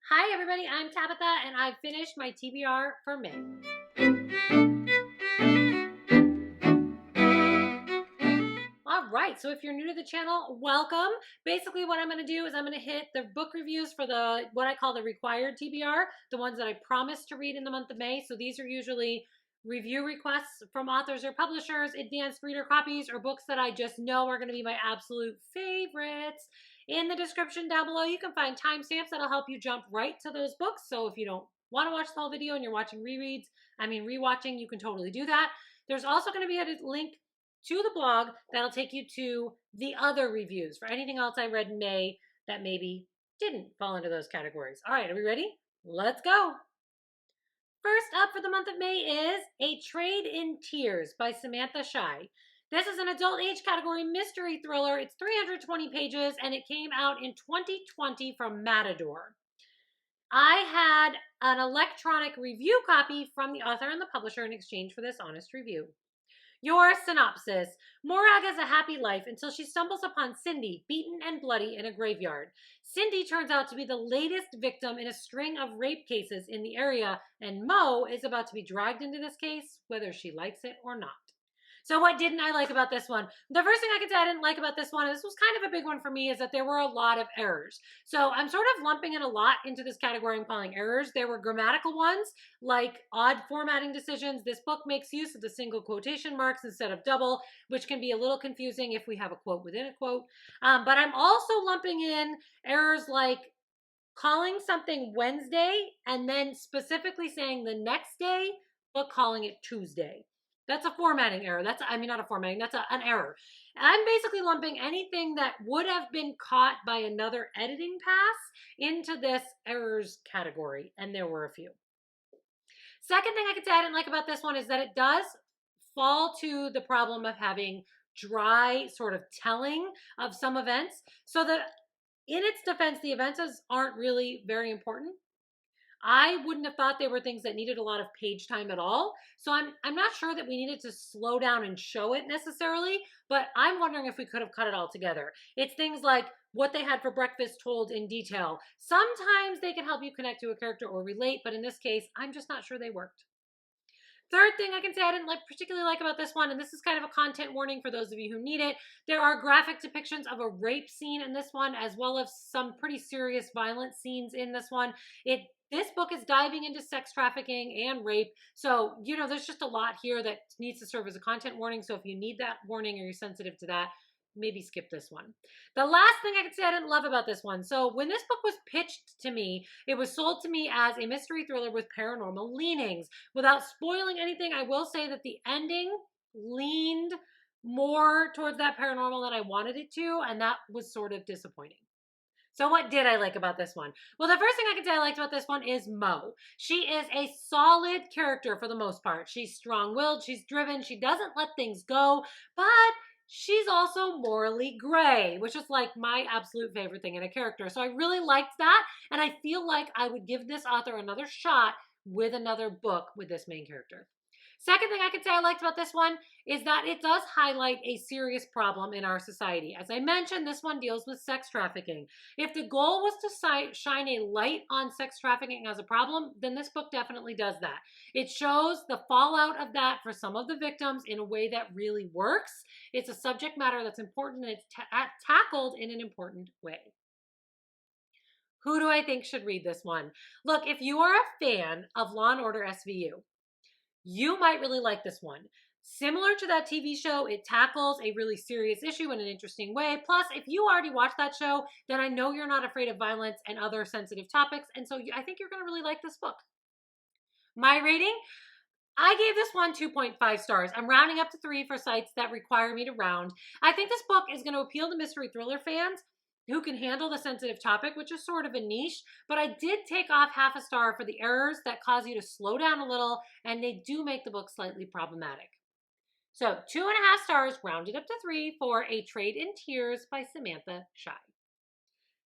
Hi everybody, I'm Tabitha and I've finished my TBR for May. All right, so if you're new to the channel, welcome. Basically what I'm going to do is I'm going to hit the book reviews for what I call the required TBR, the ones that I promised to read in the month of May. So these are usually review requests from authors or publishers, advanced reader copies, or books that I just know are going to be my absolute favorites. In the description down below, you can find timestamps that'll help you jump right to those books. So if you don't want to watch the whole video and you're watching rewatching, you can totally do that. There's also going to be a link to the blog that'll take you to the other reviews for anything else I read in May that maybe didn't fall into those categories. All right, are we ready? Let's go. First up for the month of May is A Trade in Tears by Samantha Shiye. This is an adult age category mystery thriller. It's 320 pages and it came out in 2020 from Matador. I had an electronic review copy from the author and the publisher in exchange for this honest review. Your synopsis. Morag has a happy life until she stumbles upon Cindy, beaten and bloody in a graveyard. Cindy turns out to be the latest victim in a string of rape cases in the area, and Mo is about to be dragged into this case, whether she likes it or not. So what didn't I like about this one? The first thing I could say I didn't like about this one, and this was kind of a big one for me, is that there were a lot of errors. So I'm sort of lumping in a lot into this category I'm calling errors. There were grammatical ones, like odd formatting decisions. This book makes use of the single quotation marks instead of double, which can be a little confusing if we have a quote within a quote. But I'm also lumping in errors like calling something Wednesday and then specifically saying the next day, but calling it Tuesday. That's a formatting error. That's an error. I'm basically lumping anything that would have been caught by another editing pass into this errors category, and there were a few. Second thing I could say I didn't like about this one is that it does fall to the problem of having dry sort of telling of some events. So that in its defense, the events aren't really very important. I wouldn't have thought they were things that needed a lot of page time at all. So I'm not sure that we needed to slow down and show it necessarily, but I'm wondering if we could have cut it all together. It's things like what they had for breakfast told in detail. Sometimes they can help you connect to a character or relate, but in this case, I'm just not sure they worked. Third thing I can say I didn't particularly like about this one, and this is kind of a content warning for those of you who need it. There are graphic depictions of a rape scene in this one, as well as some pretty serious violent scenes in this one. This book is diving into sex trafficking and rape. So, there's just a lot here that needs to serve as a content warning. So if you need that warning or you're sensitive to that, maybe skip this one. The last thing I could say I didn't love about this one. So when this book was pitched to me, it was sold to me as a mystery thriller with paranormal leanings. Without spoiling anything, I will say that the ending leaned more towards that paranormal than I wanted it to, and that was sort of disappointing. So what did I like about this one? Well, the first thing I can say I liked about this one is Mo. She is a solid character for the most part. She's strong-willed, she's driven, she doesn't let things go, but she's also morally gray, which is like my absolute favorite thing in a character. So I really liked that, and I feel like I would give this author another shot with another book with this main character. Second thing I could say I liked about this one is that it does highlight a serious problem in our society. As I mentioned, this one deals with sex trafficking. If the goal was to shine a light on sex trafficking as a problem, then this book definitely does that. It shows the fallout of that for some of the victims in a way that really works. It's a subject matter that's important, and it's tackled in an important way. Who do I think should read this one? Look, if you are a fan of Law & Order SVU, you might really like this one. Similar to that TV show, it tackles a really serious issue in an interesting way. Plus, if you already watched that show, then I know you're not afraid of violence and other sensitive topics, and so I think you're going to really like this book. My rating? I gave this one 2.5 stars. I'm rounding up to 3 for sites that require me to round. I think this book is going to appeal to mystery thriller fans who can handle the sensitive topic, which is sort of a niche, but I did take off half a star for the errors that cause you to slow down a little, and they do make the book slightly problematic. So 2.5 stars rounded up to 3 for A Trade in Tears by Samantha Shiye.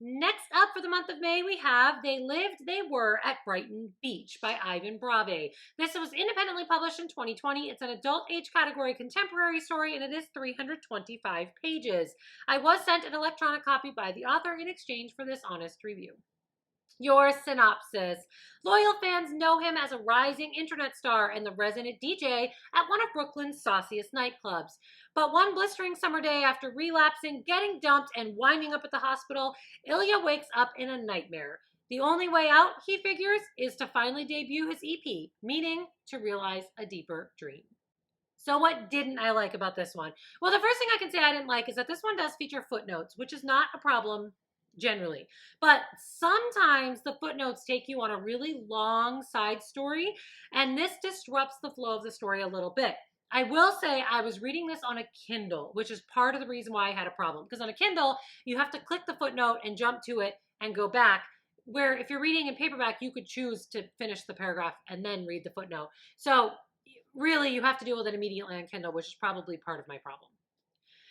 Next up for the month of May, we have They Lived, They Were at Brighton Beach by Ivan Brave. This was independently published in 2020. It's an adult age category contemporary story, and it is 325 pages. I was sent an electronic copy by the author in exchange for this honest review. Your synopsis. Loyal fans know him as a rising internet star and the resident DJ at one of Brooklyn's sauciest nightclubs. But one blistering summer day after relapsing, getting dumped, and winding up at the hospital, Ilya wakes up in a nightmare. The only way out, he figures, is to finally debut his EP, meaning to realize a deeper dream. So what didn't I like about this one? Well, the first thing I can say I didn't like is that this one does feature footnotes, which is not a problem generally. But sometimes the footnotes take you on a really long side story, and this disrupts the flow of the story a little bit. I will say I was reading this on a Kindle, which is part of the reason why I had a problem. Because on a Kindle, you have to click the footnote and jump to it and go back. Where if you're reading in paperback, you could choose to finish the paragraph and then read the footnote. So really, you have to deal with it immediately on Kindle, which is probably part of my problem.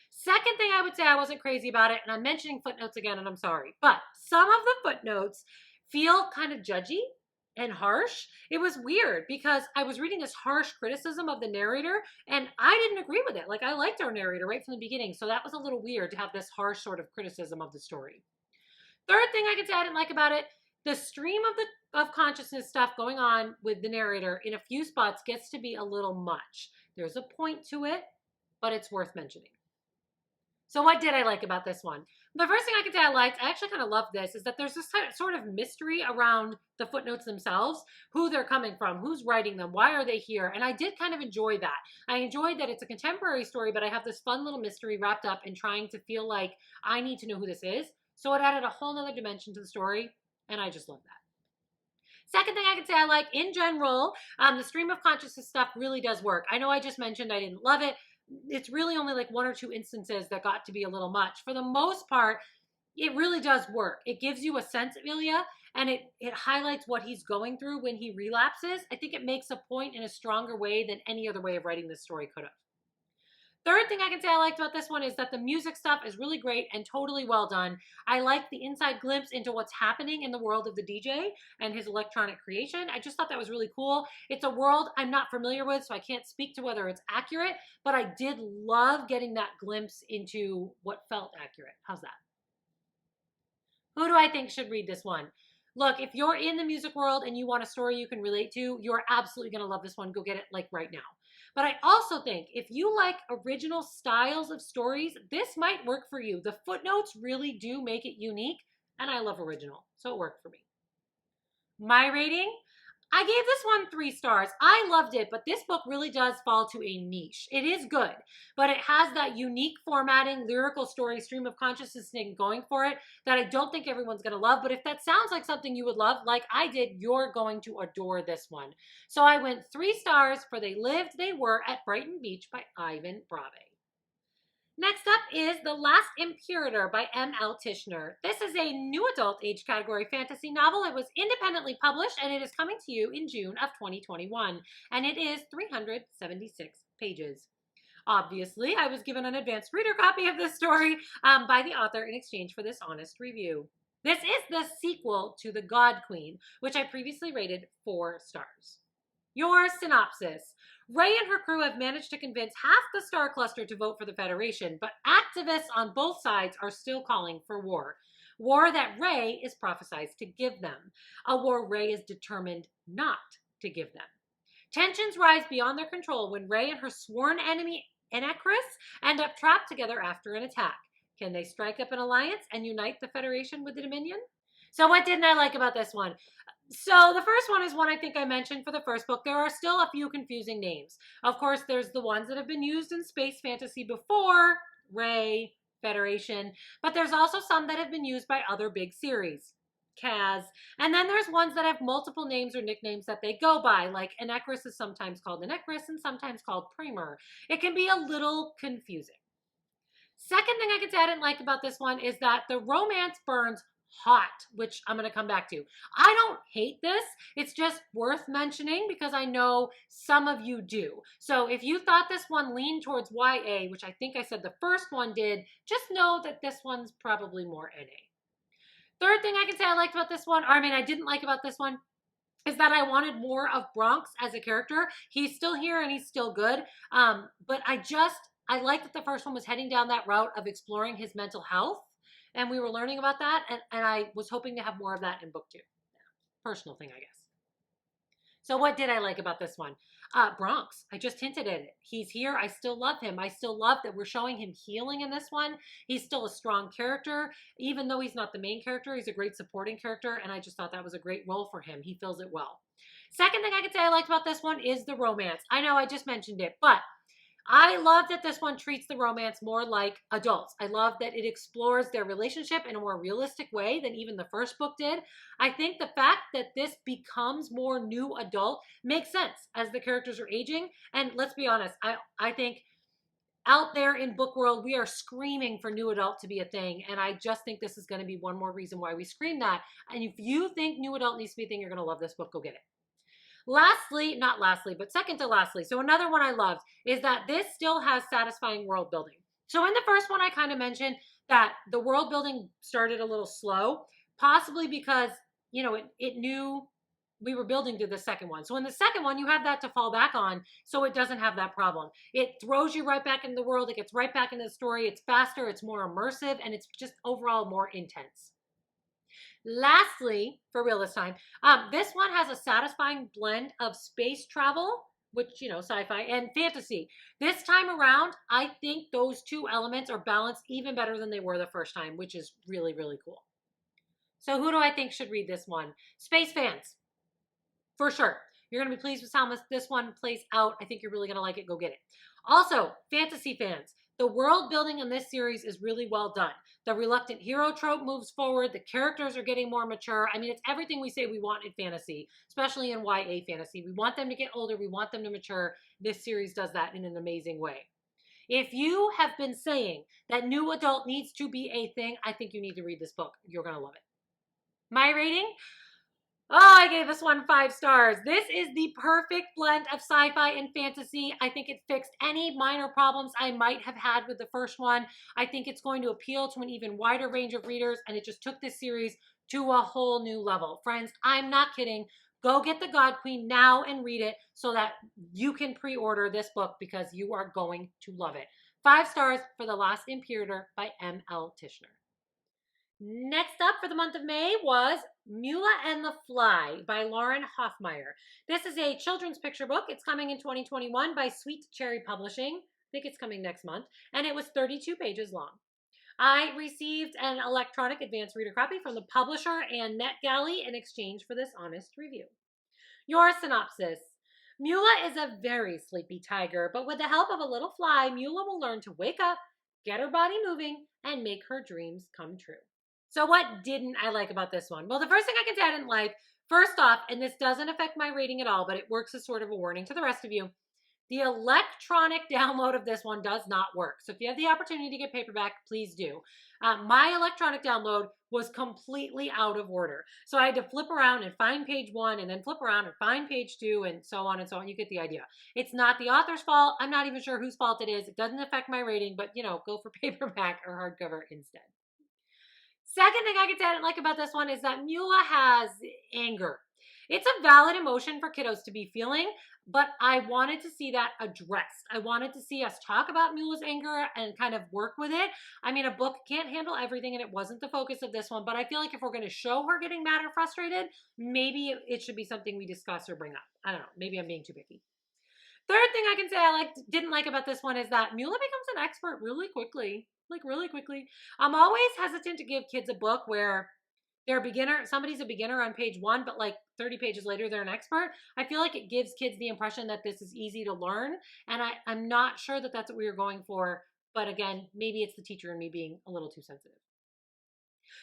Second thing I would say, I wasn't crazy about it, and I'm mentioning footnotes again, and I'm sorry, but some of the footnotes feel kind of judgy and harsh. It was weird because I was reading this harsh criticism of the narrator, and I didn't agree with it. Like, I liked our narrator right from the beginning, so that was a little weird to have this harsh sort of criticism of the story. Third thing I could say I didn't like about it, the stream of consciousness stuff going on with the narrator in a few spots gets to be a little much. There's a point to it, but it's worth mentioning. So what did I like about this one? The first thing I could say I liked, I actually kind of loved this, is that there's this sort of mystery around the footnotes themselves, who they're coming from, who's writing them, why are they here? And I did kind of enjoy that. I enjoyed that it's a contemporary story, but I have this fun little mystery wrapped up in trying to feel like I need to know who this is. So it added a whole nother dimension to the story, and I just love that. Second thing I could say I like, in general, the stream of consciousness stuff really does work. I know I just mentioned I didn't love it. It's really only like one or two instances that got to be a little much. For the most part, it really does work. It gives you a sense of Ilya, and it highlights what he's going through when he relapses. I think it makes a point in a stronger way than any other way of writing this story could have. Third thing I can say I liked about this one is that the music stuff is really great and totally well done. I like the inside glimpse into what's happening in the world of the DJ and his electronic creation. I just thought that was really cool. It's a world I'm not familiar with, so I can't speak to whether it's accurate, but I did love getting that glimpse into what felt accurate. How's that? Who do I think should read this one? Look, if you're in the music world and you want a story you can relate to, you're absolutely going to love this one. Go get it like right now. But I also think if you like original styles of stories, this might work for you. The footnotes really do make it unique, and I love original, so it worked for me. My rating? I gave this one 3 stars. I loved it, but this book really does fall to a niche. It is good, but it has that unique formatting, lyrical story, stream of consciousness thing going for it that I don't think everyone's going to love. But if that sounds like something you would love, like I did, you're going to adore this one. So I went 3 stars for They Lived, They Were at Brighton Beach by Ivan Brave. Next up is The Last Imperator by M.L. Tishner. This is a new adult age category fantasy novel. It was independently published, and it is coming to you in June of 2021, and it is 376 pages. Obviously, I was given an advanced reader copy of this story by the author in exchange for this honest review. This is the sequel to The God Queen, which I previously rated 4 stars. Your synopsis. Ray and her crew have managed to convince half the star cluster to vote for the Federation, but activists on both sides are still calling for war. War that Ray is prophesied to give them. A war Ray is determined not to give them. Tensions rise beyond their control when Ray and her sworn enemy, Enecris, end up trapped together after an attack. Can they strike up an alliance and unite the Federation with the Dominion? So what didn't I like about this one? So the first one is one I think I mentioned for the first book. There are still a few confusing names. Of course, there's the ones that have been used in space fantasy before, Ray, Federation, but there's also some that have been used by other big series, Kaz, and then there's ones that have multiple names or nicknames that they go by, like Enecris is sometimes called Enecris and sometimes called Primer. It can be a little confusing. Second thing I can say I didn't like about this one is that the romance burns hot, which I'm going to come back to. I don't hate this. It's just worth mentioning because I know some of you do. So if you thought this one leaned towards YA, which I think I said the first one did, just know that this one's probably more NA. Third thing I can say I liked about this one, or I didn't like about this one, is that I wanted more of Bronx as a character. He's still here and he's still good. But I like that the first one was heading down that route of exploring his mental health. And we were learning about that, and I was hoping to have more of that in book 2. Personal thing, I guess. So what did I like about this one? Bronx. I just hinted at it. He's here. I still love him. I still love that we're showing him healing in this one. He's still a strong character. Even though he's not the main character, he's a great supporting character, and I just thought that was a great role for him. He fills it well. Second thing I could say I liked about this one is the romance. I know I just mentioned it, but I love that this one treats the romance more like adults. I love that it explores their relationship in a more realistic way than even the first book did. I think the fact that this becomes more new adult makes sense as the characters are aging. And let's be honest, I think out there in book world, we are screaming for new adult to be a thing. And I just think this is going to be one more reason why we scream that. And if you think new adult needs to be a thing, you're going to love this book. Go get it. Lastly, not lastly, but second to lastly, so another one I loved is that this still has satisfying world building. So in the first one, I kind of mentioned that the world building started a little slow, possibly because, you know, it knew we were building to the second one. So in the second one, you have that to fall back on, so it doesn't have that problem. It throws you right back into the world. It gets right back into the story. It's faster, it's more immersive, and it's just overall more intense. Lastly, for real this time, this one has a satisfying blend of space travel, which, you know, sci-fi, and fantasy. This time around, I think those two elements are balanced even better than they were the first time, which is really, really cool. So who do I think should read this one? Space fans, for sure. You're going to be pleased with how this one plays out. I think you're really going to like it. Go get it. Also, fantasy fans. The world building in this series is really well done. The reluctant hero trope moves forward. The characters are getting more mature. I mean, it's everything we say we want in fantasy, especially in YA fantasy. We want them to get older. We want them to mature. This series does that in an amazing way. If you have been saying that new adult needs to be a thing, I think you need to read this book. You're going to love it. My rating? Oh, I gave this one 5 stars. This is the perfect blend of sci-fi and fantasy. I think it fixed any minor problems I might have had with the first one. I think it's going to appeal to an even wider range of readers, and it just took this series to a whole new level. Friends, I'm not kidding. Go get The God Queen now and read it so that you can pre-order this book because you are going to love it. 5 stars for The Last Imperator by M.L. Tishner. Next up for the month of May was Mula and the Fly by Lauren Hoffmeier. This is a children's picture book. It's coming in 2021 by Sweet Cherry Publishing. I think it's coming next month. And it was 32 pages long. I received an electronic advanced reader copy from the publisher and NetGalley in exchange for this honest review. Your synopsis. Mula is a very sleepy tiger, but with the help of a little fly, Mula will learn to wake up, get her body moving, and make her dreams come true. So what didn't I like about this one? Well, the first thing I can say I didn't like, first off, and this doesn't affect my rating at all, but it works as sort of a warning to the rest of you, the electronic download of this one does not work. So if you have the opportunity to get paperback, please do. My electronic download was completely out of order. So I had to flip around and find page 1 and then flip around and find page 2 and so on and so on. You get the idea. It's not the author's fault. I'm not even sure whose fault it is. It doesn't affect my rating, but, you know, go for paperback or hardcover instead. Second thing I can say I didn't like about this one is that Mula has anger. It's a valid emotion for kiddos to be feeling, but I wanted to see that addressed. I wanted to see us talk about Mula's anger and kind of work with it. I mean, a book can't handle everything, and it wasn't the focus of this one, but I feel like if we're going to show her getting mad or frustrated, maybe it should be something we discuss or bring up. I don't know. Maybe I'm being too picky. Third thing I can say I didn't like about this one is that Mula becomes an expert really quickly. Really quickly. I'm always hesitant to give kids a book where they're a beginner, somebody's a beginner on page 1, but like 30 pages later, they're an expert. I feel like it gives kids the impression that this is easy to learn. And I'm not sure that that's what we were going for. But again, maybe it's the teacher and me being a little too sensitive.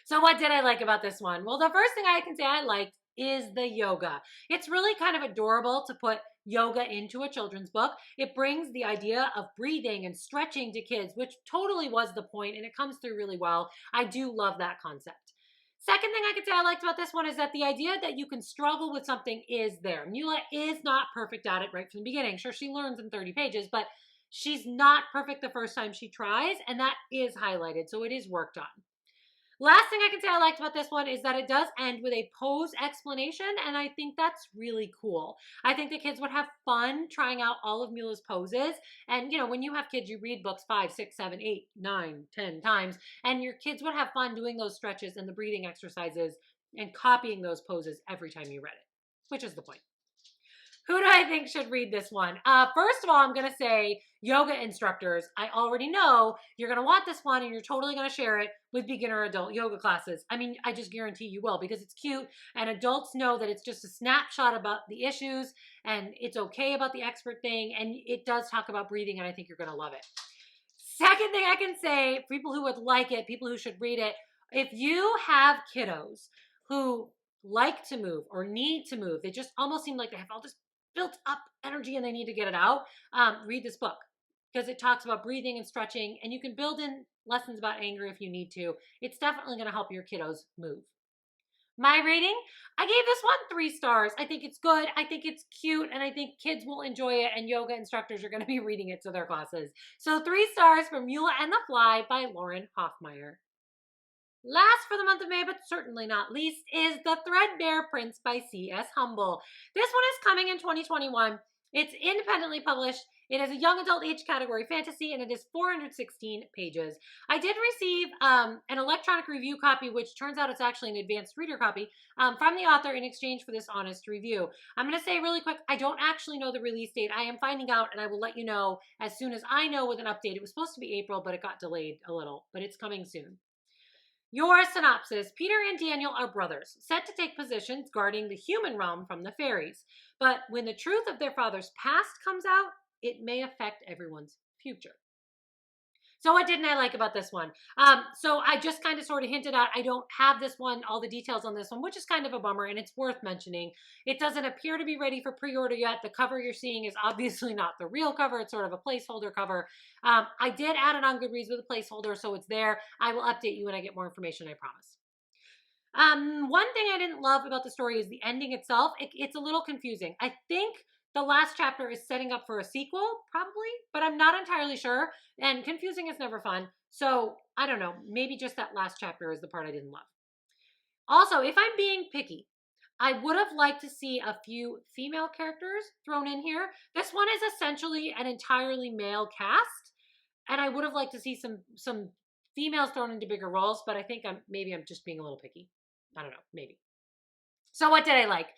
So what did I like about this one? Well, the first thing I can say I liked is the yoga. It's really kind of adorable to put yoga into a children's book. It brings the idea of breathing and stretching to kids, which totally was the point, and it comes through really well. I do love that concept. Second thing I could say I liked about this one is that the idea that you can struggle with something is there. Mula is not perfect at it right from the beginning. Sure, she learns in 30 pages, but she's not perfect the first time she tries, and that is highlighted, so it is worked on. Last thing I can say I liked about this one is that it does end with a pose explanation, and I think that's really cool. I think the kids would have fun trying out all of Mula's poses, and you know, when you have kids, you read books 5, 6, 7, 8, 9, 10 times, and your kids would have fun doing those stretches and the breathing exercises and copying those poses every time you read it, which is the point. Who do I think should read this one? First of all, I'm going to say yoga instructors. I already know you're going to want this one and you're totally going to share it with beginner adult yoga classes. I mean, I just guarantee you will because it's cute and adults know that it's just a snapshot about the issues and it's okay about the expert thing and it does talk about breathing and I think you're going to love it. Second thing I can say, people who would like it, people who should read it, if you have kiddos who like to move or need to move, they just almost seem like they have all this built up energy and they need to get it out, read this book because it talks about breathing and stretching and you can build in lessons about anger if you need to. It's definitely going to help your kiddos move. My rating, I gave this one 3 stars. I think it's good. I think it's cute and I think kids will enjoy it and yoga instructors are going to be reading it to their classes. So 3 stars for Mula and the Fly by Lauren Hoffmeier. Last for the month of May, but certainly not least, is The Threadbare Prince by C.S. Humble. This one is coming in 2021. It's independently published. It is a young adult age category fantasy, and it is 416 pages. I did receive an electronic review copy, which turns out it's actually an advanced reader copy, from the author in exchange for this honest review. I'm going to say really quick, I don't actually know the release date. I am finding out, and I will let you know as soon as I know with an update. It was supposed to be April, but it got delayed a little, but it's coming soon. Your synopsis. Peter and Daniel are brothers, set to take positions guarding the human realm from the fairies. But when the truth of their father's past comes out, it may affect everyone's future. So what didn't I like about this one? So I just kind of sort of hinted at, I don't have this one, all the details on this one, which is kind of a bummer, and it's worth mentioning. It doesn't appear to be ready for pre-order yet. The cover you're seeing is obviously not the real cover. It's sort of a placeholder cover. I did add it on Goodreads with a placeholder, so it's there. I will update you when I get more information, I promise. One thing I didn't love about the story is the ending itself. It's a little confusing. I think the last chapter is setting up for a sequel, probably, but I'm not entirely sure. And confusing is never fun. So I don't know. Maybe just that last chapter is the part I didn't love. Also, if I'm being picky, I would have liked to see a few female characters thrown in here. This one is essentially an entirely male cast. And I would have liked to see some females thrown into bigger roles, but I think maybe I'm just being a little picky. I don't know, maybe. So what did I like?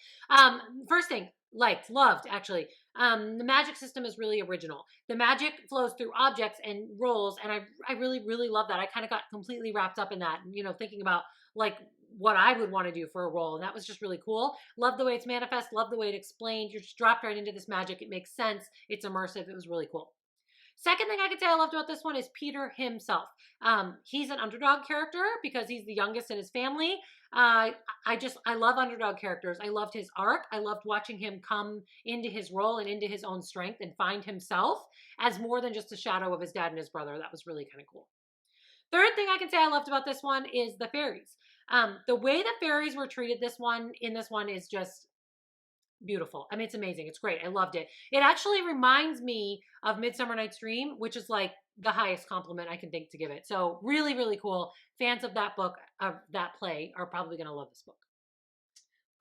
First thing, loved, actually. The magic system is really original. The magic flows through objects and roles, and I really, really love that. I kind of got completely wrapped up in that, thinking about like what I would want to do for a role, and that was just really cool. Love the way it's manifest, love the way it explained. You're just dropped right into this magic. It makes sense. It's immersive. It was really cool. Second thing I could say I loved about this one is Peter himself. He's an underdog character because he's the youngest in his family. I love underdog characters. I loved his arc. I loved watching him come into his role and into his own strength and find himself as more than just a shadow of his dad and his brother. That was really kind of cool. Third thing I can say I loved about this one is the fairies. The way the fairies were treated in this one is just beautiful. I mean, it's amazing. It's great. I loved it. It actually reminds me of Midsummer Night's Dream, which is like the highest compliment I can think to give it. So really, really cool. Fans of that book, of that play, are probably going to love this book.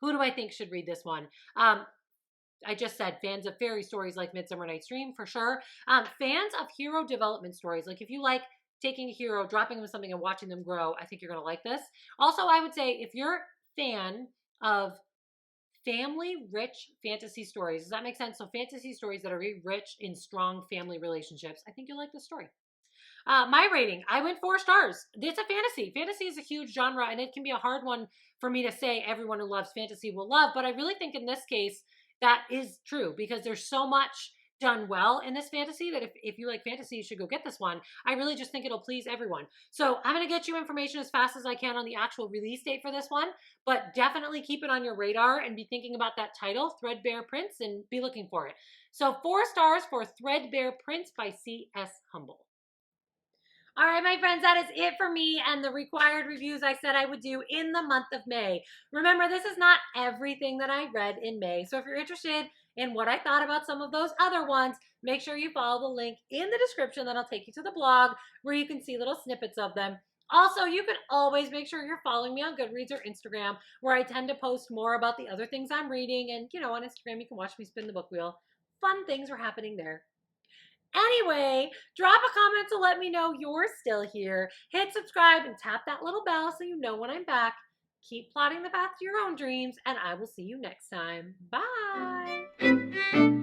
Who do I think should read this one? I just said fans of fairy stories like Midsummer Night's Dream, for sure. Fans of hero development stories. Like if you like taking a hero, dropping them something and watching them grow, I think you're going to like this. Also, I would say if you're a fan of family-rich fantasy stories. Does that make sense? So fantasy stories that are very rich in strong family relationships. I think you'll like this story. My rating, I went 4 stars. It's a fantasy. Fantasy is a huge genre, and it can be a hard one for me to say everyone who loves fantasy will love, but I really think in this case that is true because there's so much done well in this fantasy that if you like fantasy, you should go get this one. I really just think it'll please everyone. So I'm going to get you information as fast as I can on the actual release date for this one, but definitely keep it on your radar and be thinking about that title, Threadbare Prince, and be looking for it. So 4 stars for Threadbare Prince by C.S. Humble. All right, my friends, that is it for me and the required reviews I said I would do in the month of May. Remember, this is not everything that I read in May. So if you're interested in what I thought about some of those other ones, make sure you follow the link in the description. That'll take you to the blog where you can see little snippets of them. Also, you can always make sure you're following me on Goodreads or Instagram, where I tend to post more about the other things I'm reading. And, on Instagram, you can watch me spin the book wheel. Fun things are happening there. Anyway, drop a comment to let me know you're still here. Hit subscribe and tap that little bell so you know when I'm back. Keep plotting the path to your own dreams, and I will see you next time. Bye!